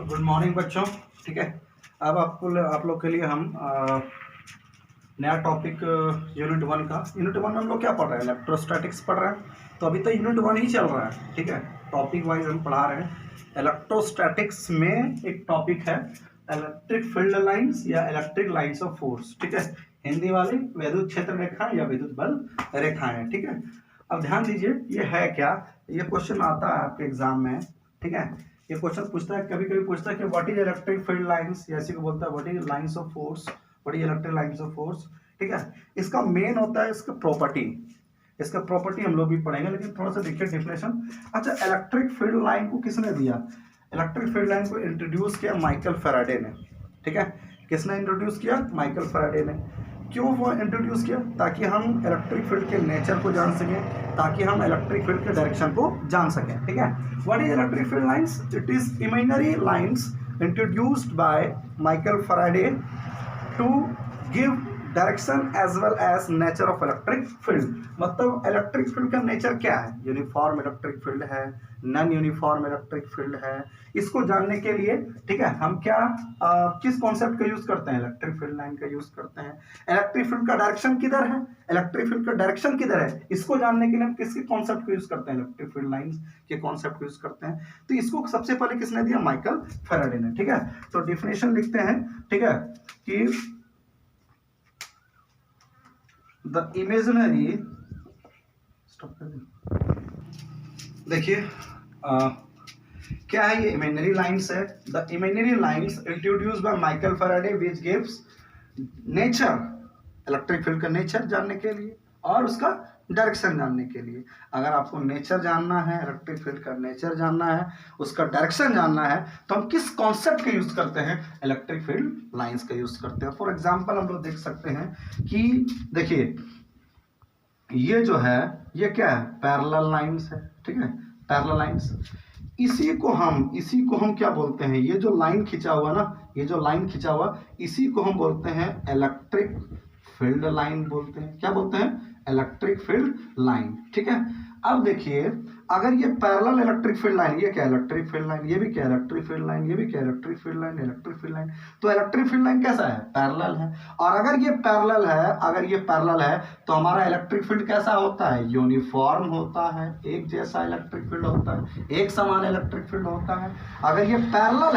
Good morning बच्चों। ठीक है, अब आप लोग के लिए हम नया टॉपिक यूनिट 1 का। यूनिट 1 में हम लोग क्या पढ़ रहे हैं? इलेक्ट्रोस्टैटिक्स पढ़ रहे हैं। तो अभी तो यूनिट 1 ही चल रहा है। ठीक है, टॉपिक वाइज हम पढ़ा रहे हैं। इलेक्ट्रोस्टैटिक्स में एक टॉपिक है इलेक्ट्रिक फील्ड लाइंस या इलेक्ट्रिक लाइंस ऑफ फोर्स। ठीक है, हिंदी वाले विद्युत क्षेत्र रेखा या विद्युत बल रेखाएं। ठीक है, अब ध्यान दीजिए ये है क्या। ये क्वेश्चन आता है आपके एग्जाम में। ठीक है, ये क्वेश्चन पूछता है, कभी कभी पूछता है कि what is electric field lines, या इसी को बोलता है what his lines of force, what is electric lines of force. ठीक है, इसका मेन होता है इसका प्रॉपर्टी। इसका प्रॉपर्टी हम लोग भी पढ़ेंगे, लेकिन थोड़ा सा देखिए डेफिनेशन। अच्छा, इलेक्ट्रिक फील्ड लाइन को किसने दिया? इलेक्ट्रिक फील्ड लाइन को इंट्रोड्यूस किया माइकल फैराडे ने। ठीक है, किसने इंट्रोड्यूस किया? माइकल फैराडे ने। क्यों वो इंट्रोड्यूस किया? ताकि हम इलेक्ट्रिक फील्ड के नेचर को जान सकें, ताकि हम इलेक्ट्रिक फील्ड के डायरेक्शन को जान सकें। ठीक है, what is electric field lines? It is imaginary lines introduced by Michael Faraday to give direction as well as nature of electric field. मतलब इलेक्ट्रिक फील्ड का नेचर क्या है? यूनिफॉर्म इलेक्ट्रिक फील्ड है, नॉन यूनिफॉर्म इलेक्ट्रिक फील्ड है। इसको जानने के लिए ठीक है हम क्या किस कॉन्सेप्ट का यूज करते हैं? इलेक्ट्रिक फील्ड लाइन का यूज करते हैं। इलेक्ट्रिक फील्ड का डायरेक्शन किधर है? इलेक्ट्रिक फील्ड का डायरेक्शन किधर है? इसको जानने के लिए हम किसके कॉन्सेप्ट को यूज करते हैं? इलेक्ट्रिक फील्ड लाइंस के कॉन्सेप्ट को यूज करते हैं। तो इसको सबसे पहले किसने दिया? माइकल फैराडे ने। ठीक है, तो डिफिनेशन लिखते हैं। ठीक है, कि द इमेजिनरी, देखिए क्या है ये? इमेजिनरी लाइंस है। The imaginary lines introduced by Michael Faraday which gives nature, electric field का नेचर जानने के लिए और उसका डायरेक्शन जानने के लिए। अगर आपको नेचर जानना है, इलेक्ट्रिक फील्ड का नेचर जानना है, उसका डायरेक्शन जानना है, तो हम किस कॉन्सेप्ट का यूज करते हैं? इलेक्ट्रिक फील्ड लाइंस का यूज करते हैं। फॉर एग्जांपल हम लोग देख सकते हैं कि देखिए ये जो है ये क्या है? पैरेलल लाइंस है। ठीक है, पैरेलल लाइंस। इसी को हम क्या बोलते हैं? ये जो लाइन खिंचा हुआ ना, ये जो लाइन खिंचा हुआ, इसी को हम बोलते हैं इलेक्ट्रिक फील्ड लाइन बोलते हैं। क्या बोलते हैं? Electric field line. ठीक है, अब देखिए अगर ये पैरेलल इलेक्ट्रिक फील्ड लाइन, ये क्या? इलेक्ट्रिक फील्ड लाइन, ये भी क्या? इलेक्ट्रिक फील्ड लाइन, ये भी क्या? Electric field line, electric field line. तो इलेक्ट्रिक फील्ड लाइन कैसा है? पैरेलल है। और अगर ये पैरेलल है, तो हमारा इलेक्ट्रिक फील्ड कैसा होता है? यूनिफॉर्म होता है, एक जैसा इलेक्ट्रिक फील्ड होता है, एक समान इलेक्ट्रिक फील्ड होता है। अगर ये पैरेलल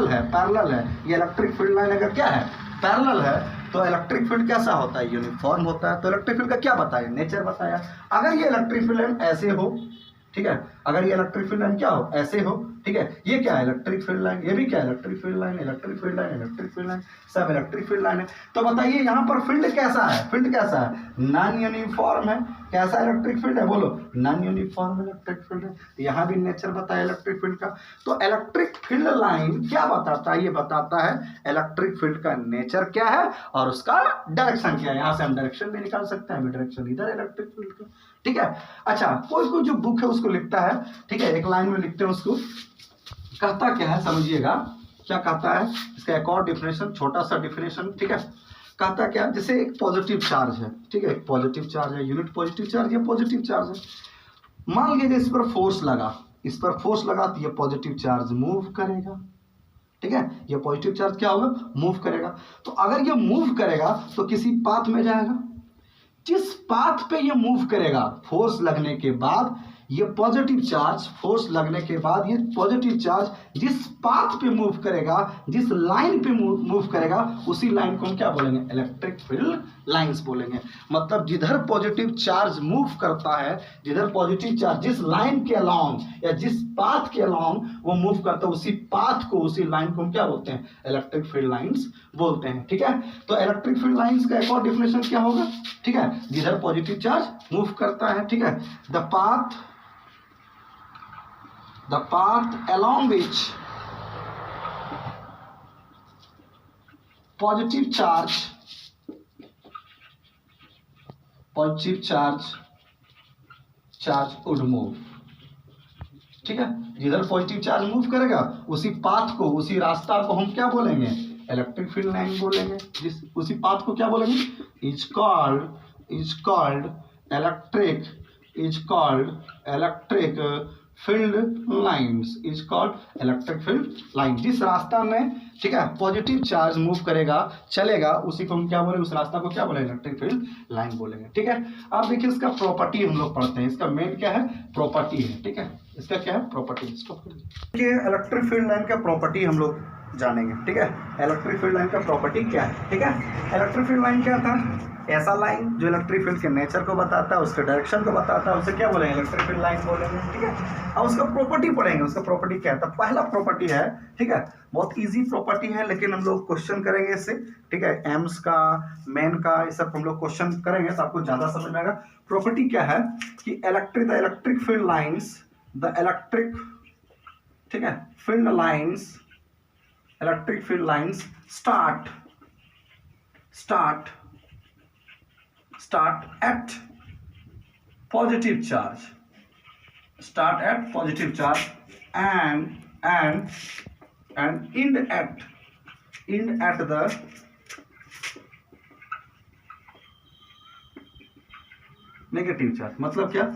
है, ये इलेक्ट्रिक फील्ड लाइन अगर क्या है? पैरेलल है, तो इलेक्ट्रिक फील्ड कैसा होता है? यूनिफॉर्म होता है। तो इलेक्ट्रिक फील्ड का क्या बताया? नेचर बताया। अगर ये इलेक्ट्रिक फील्ड लाइन ऐसे हो, ठीक है, अगर ये इलेक्ट्रिक फील्ड लाइन क्या हो? ऐसे हो। ठीक है, ये क्या है? इलेक्ट्रिक फील्ड लाइन, ये भी क्या? Electric field line, electric field line, electric field line, सब इलेक्ट्रिक फील्ड लाइन है। तो बताइए यहाँ पर फील्ड कैसा है? फील्ड कैसा है? नॉन यूनिफॉर्म है। कैसा इलेक्ट्रिक फील्ड है? बोलो, नॉन यूनिफॉर्म इलेक्ट्रिक फील्ड है। यहाँ भी नेचर बताया इलेक्ट्रिक फील्ड का। तो इलेक्ट्रिक फील्ड लाइन क्या बताता है? ये बताता है इलेक्ट्रिक फील्ड का नेचर क्या है और उसका डायरेक्शन क्या है। यहाँ से हम डायरेक्शन भी निकाल सकते हैं, डायरेक्शन इधर इलेक्ट्रिक फील्ड का। ठीक है, अच्छा कोई जो बुक है उसको लिखता है, ठीक है, एक लाइन में लिखते हैं उसको, कहता क्या है समझिएगा, क्या कहता है? इसका एक और डिफिनेशन, छोटा सा डिफिनेशन। ठीक है, कहता क्या? जैसे एक पॉजिटिव चार्ज है, ठीक है, एक पॉजिटिव चार्ज है, यूनिट पॉजिटिव चार्ज, ये पॉजिटिव चार्ज है। मान लीजिए इस पर फोर्स लगा, तो ये पॉजिटिव चार्ज मूव करेगा। ठीक है, ये पॉजिटिव चार्ज क्या होगा? मूव करेगा। तो अगर ये मूव करेगा तो किसी पाथ में जाएगा। जिस पाथ पे ये मूव करेगा, फोर्स लगने के बाद ये पॉजिटिव चार्ज, फोर्स लगने के बाद ये पॉजिटिव चार्ज जिस पाथ पे मूव करेगा, जिस लाइन पे मूव करेगा, उसी लाइन को हम क्या बोलेंगे? इलेक्ट्रिक फील्ड लाइंस बोलेंगे। मतलब जिधर पॉजिटिव चार्ज मूव करता है, जिधर पॉजिटिव चार्ज जिस लाइन के अलॉन्ग या जिस पाथ के अलॉन्ग वो मूव करता है, उसी पाथ को, उसी लाइन को हम क्या बोलते हैं? इलेक्ट्रिक फील्ड लाइंस बोलते हैं। ठीक है, तो इलेक्ट्रिक फील्ड लाइंस का एक और डिफिनेशन क्या होगा? ठीक है, जिधर पॉजिटिव चार्ज मूव करता है, ठीक है, the path along which positive charge would move। ठीक है, जिधर पॉजिटिव चार्ज मूव करेगा उसी पाथ को, उसी रास्ता को हम क्या बोलेंगे? इलेक्ट्रिक फील्ड लाइन बोलेंगे। जिस उसी पाथ को क्या बोलेंगे? Is called electric field lines is called electric field line. जिस रास्ता में, ठीक है, पॉजिटिव चार्ज मूव करेगा, चलेगा, उसी को हम क्या बोलेंगे, उस रास्ता को क्या बोलेंगे, इलेक्ट्रिक फील्ड लाइन बोलेंगे। ठीक है, अब देखिए इसका प्रॉपर्टी हम लोग पढ़ते हैं। इसका मेन क्या है, प्रॉपर्टी है। ठीक है, इसका क्या है, प्रॉपर्टी। देखिए इलेक्ट्रिक फील्ड लाइन का प्रॉपर्टी हम लोग जानेंगे। ठीक है, इलेक्ट्रिक फील्ड लाइन का प्रॉपर्टी क्या है। ठीक है, इलेक्ट्रिक फील्ड लाइन क्या था, ऐसा लाइन जो इलेक्ट्रिक फील्ड के नेचर को बताता है, उसके डायरेक्शन को बताता है, उसे क्या बोलेंगे, इलेक्ट्रिक फील्ड लाइन बोलेंगे। ठीक है, अब उसका प्रॉपर्टी पढ़ेंगे। उसका प्रॉपर्टी क्या है, तो पहला प्रॉपर्टी है, ठीक है, बहुत इजी प्रॉपर्टी है, लेकिन हम लोग क्वेश्चन करेंगे इससे। ठीक है, एम्स का, मेन का, ये सब हम लोग क्वेश्चन करेंगे तो आपको ज्यादा समझ में आएगा। प्रॉपर्टी क्या है कि electric field lines, the electric, ठीक है, field lines, electric field lines start at positive charge, and end at the negative charge. मतलब क्या,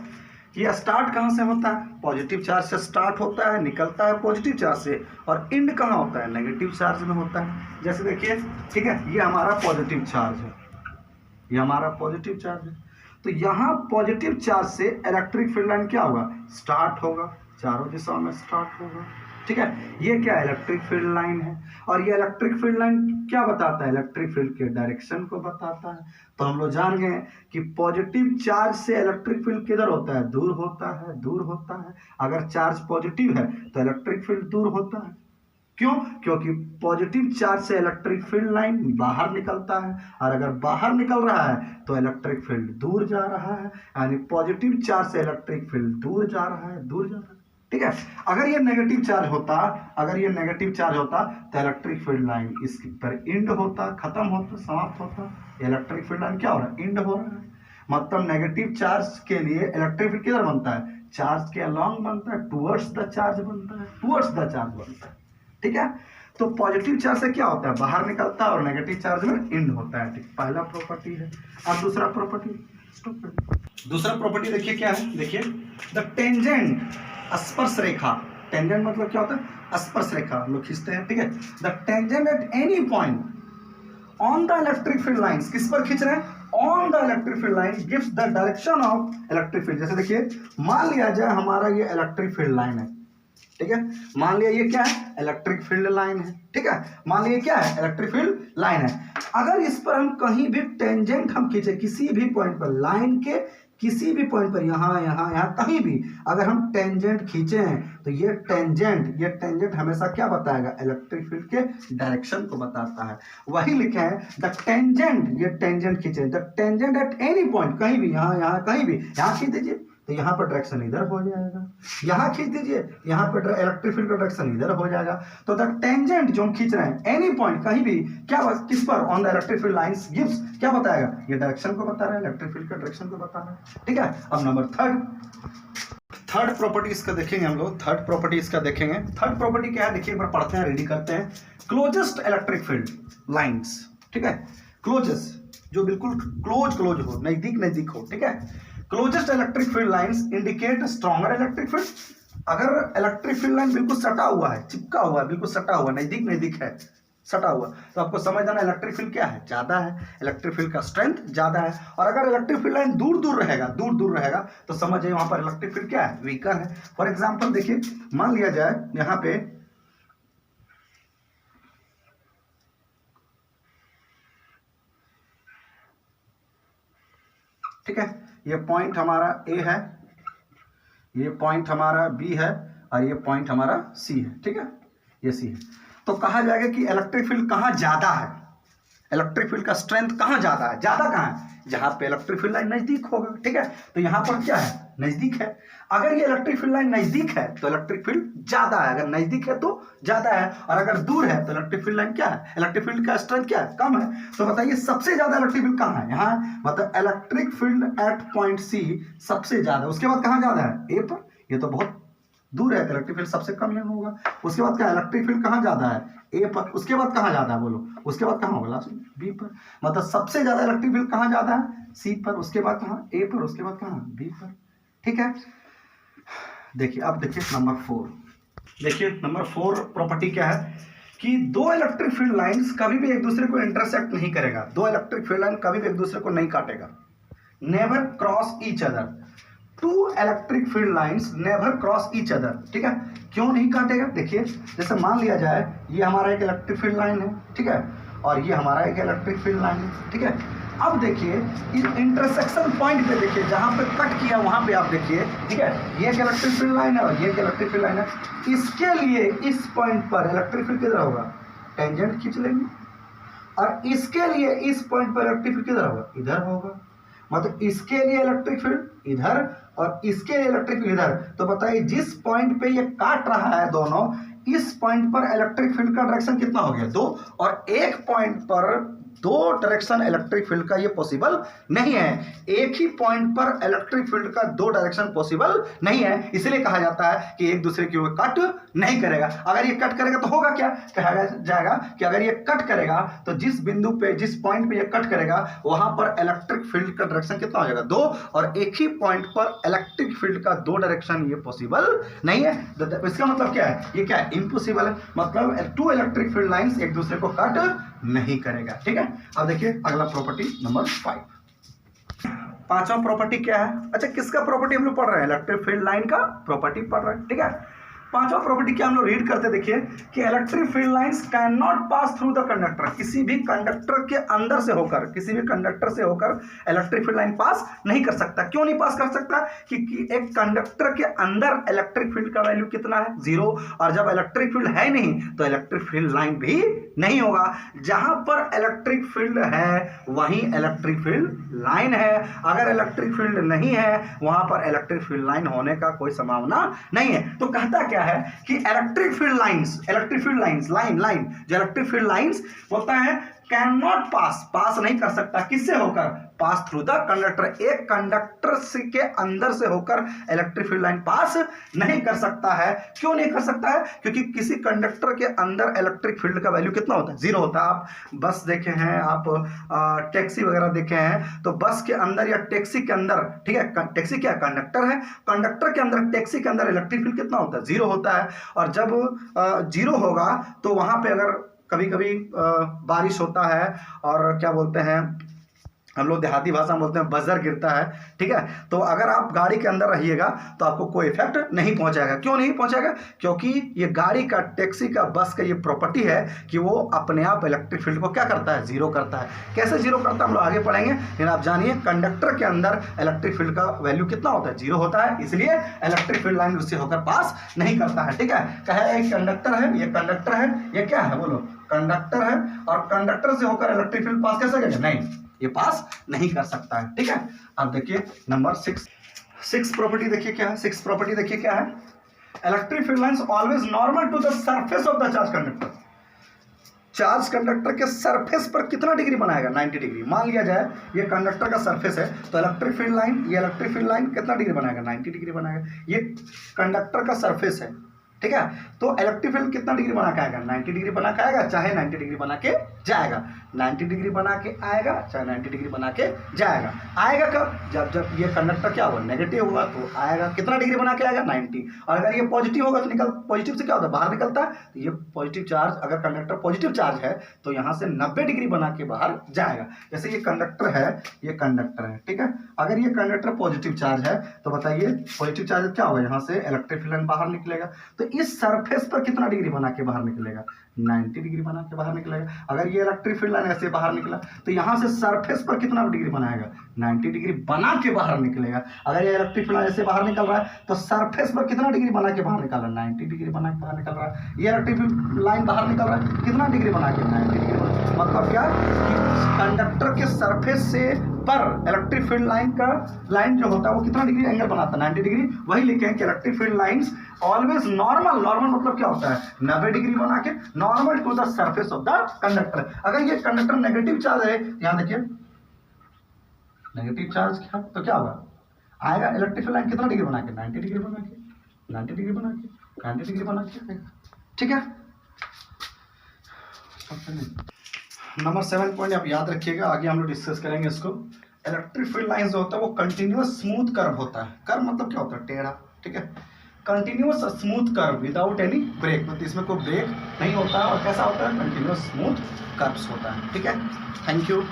ये स्टार्ट कहाँ से होता है, पॉजिटिव चार्ज से स्टार्ट होता है, निकलता है पॉजिटिव चार्ज से, और एंड कहाँ होता है, नेगेटिव चार्ज में होता है। जैसे देखिए, ठीक है, ये हमारा पॉजिटिव चार्ज है, ये हमारा पॉजिटिव चार्ज है, तो यहाँ पॉजिटिव चार्ज से इलेक्ट्रिक फील्ड लाइन क्या होगा, स्टार्ट होगा, चारों दिशाओं में स्टार्ट होगा। ठीक है, ये क्या इलेक्ट्रिक फील्ड लाइन है, और ये इलेक्ट्रिक फील्ड लाइन क्या बताता है, इलेक्ट्रिक फील्ड के डायरेक्शन को बताता है। तो हम लोग जान गए कि पॉजिटिव चार्ज से इलेक्ट्रिक फील्ड किधर होता है, दूर होता है, दूर होता है। अगर चार्ज पॉजिटिव है तो इलेक्ट्रिक फील्ड दूर होता है। क्यों, क्योंकि पॉजिटिव चार्ज से इलेक्ट्रिक फील्ड लाइन बाहर निकलता है, और अगर बाहर निकल रहा है तो इलेक्ट्रिक फील्ड दूर जा रहा है, यानी पॉजिटिव चार्ज से इलेक्ट्रिक फील्ड दूर जा रहा है, दूर जा रहा है। ठीक है, अगर ये नेगेटिव चार्ज होता, अगर ये नेगेटिव चार्ज होता तो इलेक्ट्रिक फील्ड लाइन इस पर इंड होता, खत्म होता, समाप्त होता। इलेक्ट्रिक फील्ड लाइन क्या हो रहा है, इंड हो रहा है। मतलब नेगेटिव चार्ज के लिए इलेक्ट्रिक फील्ड किधर बनता है, चार्ज के अलोंग बनता है, टुवर्ड्स द चार्ज बनता है, टुवर्ड्स द चार्ज बनता है। ठीक है, तो पॉजिटिव चार्ज से क्या होता है, बाहर निकलता है, और नेगेटिव चार्ज में इंड होता है। ठीक, पहला प्रॉपर्टी है। अब दूसरा प्रॉपर्टी देखिए क्या है, देखिए द टेंजेंट, स्पर्श रेखा। टेंजेंट मतलब क्या होता है, स्पर्श रेखा हम लोग खींचते हैं। ठीक है, the tangent at any point on the electric field lines, किस पर खींच रहे हैं, on the electric field line gives the direction of electric field. जैसे देखिए, मान लिया जाए हमारा ये इलेक्ट्रिक फील्ड लाइन है, ठीक है, मान लिया ये क्या है, इलेक्ट्रिक फील्ड लाइन है। ठीक है, मान लिया क्या है, इलेक्ट्रिक फील्ड लाइन है। अगर इस पर हम कहीं भी टेंजेंट हम खींचे, किसी भी पॉइंट पर, लाइन के किसी भी पॉइंट पर, यहाँ यहाँ यहाँ कहीं भी अगर हम टेंजेंट खींचे हैं, तो ये टेंजेंट हमेशा क्या बताएगा, इलेक्ट्रिक फील्ड के डायरेक्शन को बताता है। वही लिखे हैं द टेंजेंट, ये टेंजेंट खींचे, the tangent at any point, कहीं भी, यहाँ यहाँ कहीं भी, यहाँ खींच दीजिए तो यहाँ पर डायरेक्शन इधर हो जाएगा, यहाँ खींच दीजिए यहाँ पर इलेक्ट्रिक फील्ड का डायरेक्शन इधर हो जाएगा। तो द टेंजेंट जो हम खींच रहे हैं, एनी पॉइंट, कहीं भी, क्या किस पर, on the electric field lines gives, क्या बताएगा, ये डायरेक्शन को बता रहा है, इलेक्ट्रिक फील्ड का डायरेक्शन को बता रहा है। ठीक है, अब नंबर थर्ड प्रॉपर्टी इसका देखेंगे हम लोग। थर्ड प्रॉपर्टी इसका देखेंगे। थर्ड प्रॉपर्टी क्या है, देखिए एक बार पढ़ते हैं, रेडी करते हैं। क्लोजेस्ट इलेक्ट्रिक फील्ड लाइंस, ठीक है, क्लोजेस्ट जो बिल्कुल क्लोज हो, नजदीक हो। ठीक है, closest electric field lines indicate stronger electric field. अगर इलेक्ट्रिक फील्ड लाइन बिल्कुल सटा हुआ है, चिपका हुआ है, बिल्कुल सटा हुआ, नजदीक है, सटा हुआ, तो आपको समझ आना इलेक्ट्रिक फील्ड क्या है, ज्यादा है, इलेक्ट्रिक फील्ड का स्ट्रेंथ ज्यादा है। और अगर इलेक्ट्रिक फील्ड लाइन दूर रहेगा तो समझिए वहां पर इलेक्ट्रिक फील्ड क्या है, वीकर है। फॉर एग्जांपल देखिए, मान लिया जाए यहाँ पे ठीक है, ये पॉइंट हमारा ए है, ये पॉइंट हमारा बी है, और ये पॉइंट हमारा सी है। ठीक है, ये सी है। तो कहा जाएगा कि इलेक्ट्रिक फील्ड कहाँ ज्यादा है, इलेक्ट्रिक फील्ड का स्ट्रेंथ कहाँ ज्यादा है, ज्यादा कहाँ है, जहां पे इलेक्ट्रिक फील्ड लाइन नजदीक होगा। ठीक है, तो यहां पर क्या है, नजदीक है। अगर ये इलेक्ट्रिक फील्ड लाइन नजदीक है तो इलेक्ट्रिक फील्ड ज्यादा है, अगर नजदीक है तो ज्यादा है, और अगर दूर है तो इलेक्ट्रिक फील्ड लाइन क्या है, इलेक्ट्रिक फील्ड का स्ट्रेंथ क्या है, कम है। तो बताइए सबसे ज्यादा इलेक्ट्रिक फील्ड कहाँ है, यहाँ, मतलब electric field at point C सबसे ज्यादा। उसके बाद कहाँ ज्यादा है, ए पर, ये तो बहुत दूर है, इलेक्ट्रिक फील्ड सबसे कम यहाँ होगा। उसके बाद क्या, इलेक्ट्रिक फील्ड कहाँ ज्यादा है, ए पर। उसके बाद कहाँ ज्यादा है, बोलो, उसके बाद कहाँ होगा, बी पर। मतलब सबसे ज्यादा इलेक्ट्रिक फील्ड कहाँ ज्यादा है, सी पर। उसके बाद कहाँ, ए पर। उसके बाद कहाँ, बी पर। ठीक है, देखिए अब देखिए नंबर 4, देखिए नंबर 4 प्रॉपर्टी क्या है कि दो इलेक्ट्रिक फील्ड लाइंस कभी भी एक दूसरे को इंटरसेक्ट नहीं करेगा, दो इलेक्ट्रिक फील्ड लाइन कभी भी एक दूसरे को नहीं काटेगा, never cross each other, two electric field lines never cross each other, ठीक है। क्यों नहीं काटेगा, देखिए जैसे मान लिया जाए ये हमारा एक इलेक्ट्रिक फील्ड लाइन है, ठीक है, और ये हमारा एक इलेक्ट्रिक फील्ड लाइन है, ठीक है। अब देखिए इस इंटरसेक्शन पॉइंट पे देखिए जहां पे कट किया वहां पे आप देखिए, ठीक है, ये एक इलेक्ट्रिक फील्ड लाइन है और ये एक इलेक्ट्रिक फील्ड लाइन है, इसके लिए इस पॉइंट पर इलेक्ट्रिक फील्ड किधर होगा, टेंजेंट खींच लेंगे, और इसके लिए इस पॉइंट पर इलेक्ट्रिक फील्ड किधर होगा, इधर होगा, मतलब इसके लिए इलेक्ट्रिक फील्ड इधर और इसके लिए इलेक्ट्रिक फील्ड इधर। तो बताइए जिस पॉइंट पे ये काट रहा है दोनों, इस पॉइंट पर इलेक्ट्रिक फील्ड का डायरेक्शन कितना हो गया, 2, और एक पॉइंट पर 2 डायरेक्शन इलेक्ट्रिक फील्ड का ये पॉसिबल नहीं है, एक ही पॉइंट पर इलेक्ट्रिक फील्ड का 2 डायरेक्शन पॉसिबल नहीं है, इसलिए कहा जाता है कि एक दूसरे की ओर कट नहीं करेगा। अगर ये कट करेगा तो होगा क्या, कहा जाएगा कि अगर ये कट करेगा तो जिस बिंदु पे जिस पॉइंट पे ये कट करेगा वहां पर इलेक्ट्रिक फील्ड का डायरेक्शन कितना हो जाएगा, 2, और एक ही पॉइंट पर इलेक्ट्रिक फील्ड का 2 डायरेक्शन ये पॉसिबल नहीं है। इसका मतलब क्या है, ये क्या है, इम्पॉसिबल है, मतलब 2 इलेक्ट्रिक फील्ड लाइंस एक दूसरे को कट नहीं करेगा, ठीक है। अब देखिए अगला प्रॉपर्टी नंबर 5, पांचवा प्रॉपर्टी क्या है, अच्छा किसका प्रॉपर्टी हम लोग पढ़ रहे हैं, इलेक्ट्रिक फील्ड लाइन का प्रॉपर्टी पढ़ रहे हैं, ठीक है। पांचवा प्रॉपर्टी क्या हम लोग रीड करते देखिए कि electric field lines can not pass through the conductor, किसी भी कंडक्टर के अंदर से होकर, किसी भी कंडक्टर से होकर इलेक्ट्रिक फील्ड लाइन पास नहीं कर सकता। क्यों नहीं पास कर सकता, क्योंकि एक कंडक्टर के अंदर इलेक्ट्रिक फील्ड का वैल्यू कितना है, 0, और जब इलेक्ट्रिक फील्ड है नहीं तो इलेक्ट्रिक फील्ड लाइन भी नहीं होगा। जहां पर इलेक्ट्रिक फील्ड है वहीं इलेक्ट्रिक फील्ड लाइन है, अगर इलेक्ट्रिक फील्ड नहीं है वहां पर इलेक्ट्रिक फील्ड लाइन होने का कोई संभावना नहीं है। तो कहता क्या है कि इलेक्ट्रिक फील्ड लाइंस लाइन जो इलेक्ट्रिक फील्ड लाइंस होता है कैन नॉट पास नहीं कर सकता, किससे होकर, पास थ्रू द कंडक्टर, एक कंडक्टर के अंदर से होकर इलेक्ट्रिक फील्ड लाइन पास नहीं कर सकता है। क्यों नहीं कर सकता है, क्योंकि किसी कंडक्टर के अंदर इलेक्ट्रिक फील्ड का वैल्यू कितना होता है, 0 होता है। आप बस देखे हैं, आप टैक्सी वगैरह देखे हैं, तो बस के अंदर या टैक्सी के अंदर, ठीक है, टैक्सी क्या कंडक्टर है, कंडक्टर के अंदर टैक्सी के अंदर इलेक्ट्रिक फील्ड कितना होता है, 0 होता है। और जब 0 होगा तो वहां पे अगर कभी कभी बारिश होता है और क्या बोलते हैं हम लोग देहाती भाषा में बोलते हैं बजर गिरता है, ठीक है, तो अगर आप गाड़ी के अंदर रहिएगा तो आपको कोई इफेक्ट नहीं पहुंचाएगा। क्यों नहीं पहुंचाएगा, क्योंकि ये गाड़ी का, टैक्सी का, बस का ये प्रॉपर्टी है कि वो अपने आप इलेक्ट्रिक फील्ड को क्या करता है, 0 करता है। कैसे 0 करता है हम लोग आगे पढ़ेंगे, लेकिन आप जानिए कंडक्टर के अंदर इलेक्ट्रिक फील्ड का वैल्यू कितना होता है, 0 होता है, इसलिए इलेक्ट्रिक फील्ड लाइन उससे होकर पास नहीं करता है, ठीक है। कहे एक कंडक्टर है, ये कंडक्टर है, ये क्या है बोलो, कंडक्टर है, और कंडक्टर से होकर इलेक्ट्रिक फील्ड पास कैसे करेगा, नहीं, ये पास नहीं कर सकता है, ठीक है। अब देखिए नंबर 6 प्रॉपर्टी देखिए क्या है, 6 प्रॉपर्टी देखिए क्या है, electric field lines always normal to the surface of the charge conductor, charge conductor के सरफेस पर कितना डिग्री बनाएगा, 90 डिग्री। मान लिया जाए ये कंडक्टर का सरफेस है तो इलेक्ट्रिक फील्ड लाइन, ये इलेक्ट्रिक फील्ड लाइन कितना डिग्री बनाएगा, 90 डिग्री बनाएगा। ये कंडक्टर का सरफेस है, ठीक है, तो इलेक्ट्रिक फील्ड कितना डिग्री बना के आएगा, 90 डिग्री बना के आएगा, चाहे 90 डिग्री बना के जाएगा, 90 डिग्री बना के आएगा, चाहे 90 डिग्री बना के जाएगा। आएगा कब, जब ये कंडक्टर क्या हुआ, नेगेटिव हुआ तो आएगा, कितना डिग्री बना के आएगा, 90, और अगर ये पॉजिटिव होगा तो पॉजिटिव से क्या होता है, बाहर निकलता है, तो ये पॉजिटिव चार्ज, अगर कंडक्टर पॉजिटिव चार्ज है तो यहाँ से 90 डिग्री बना के बाहर जाएगा। जैसे ये कंडक्टर है, ये कंडक्टर है, ठीक है, अगर ये कंडक्टर पॉजिटिव चार्ज है तो बताइए पॉजिटिव चार्ज क्या होगा, यहाँ से इलेक्ट्रिक फील्ड लाइन बाहर निकलेगा, तो इस सरफेस पर कितना डिग्री बना के बाहर निकलेगा, 90 डिग्री बना के बाहर निकलेगा। अगर ये इलेक्ट्रिक फील्ड लाइन ऐसे बाहर निकला तो यहाँ से सरफेस पर कितना डिग्री बनाएगा, 90 डिग्री बना के बाहर निकलेगा। अगर ये इलेक्ट्रिक फील्ड लाइन ऐसे बाहर निकल रहा है तो सरफेस पर कितना डिग्री बना के बाहर निकल रहा है, 90 डिग्री बना के बाहर निकल रहा है। ये इलेक्ट्रिक फील्ड लाइन बाहर निकल रहा है कितना डिग्री बना के, 90 डिग्री बना, मतलब क्या कि कंडक्टर के सरफेस से पर इलेक्ट्रिक फील्ड लाइन का लाइन जो होता है वो कितना डिग्री एंगल बनाता है, 90 डिग्री। वही लिखे हैं कि electric field lines always normal मतलब क्या होता है, 90 डिग्री बना के normal to the surface of the conductor. अगर ये कंडक्टर नेगेटिव चार्ज है, ध्यान देखिए नेगेटिव चार्ज क्या, तो क्या होगा, आएगा इलेक्ट्रिक फील्ड लाइन कितना डिग्री बना के, 90 डिग्री बना के, 90 डिग्री बना के, 90 डिग्री बना के, ठीक है। नंबर 7 पॉइंट आप याद रखिएगा, आगे हम लोग डिस्कस करेंगे इसको। इलेक्ट्रिक फील्ड लाइन जो होता है वो कंटिन्यूअस स्मूथ कर्व होता है। कर्व मतलब क्या होता है, टेढ़ा, ठीक है। Continuous smooth curve without any break, मतलब इसमें कोई ब्रेक नहीं होता है और कैसा होता है कंटिन्यूअस स्मूथ कर्व्स होता है। ठीक है, थैंक यू।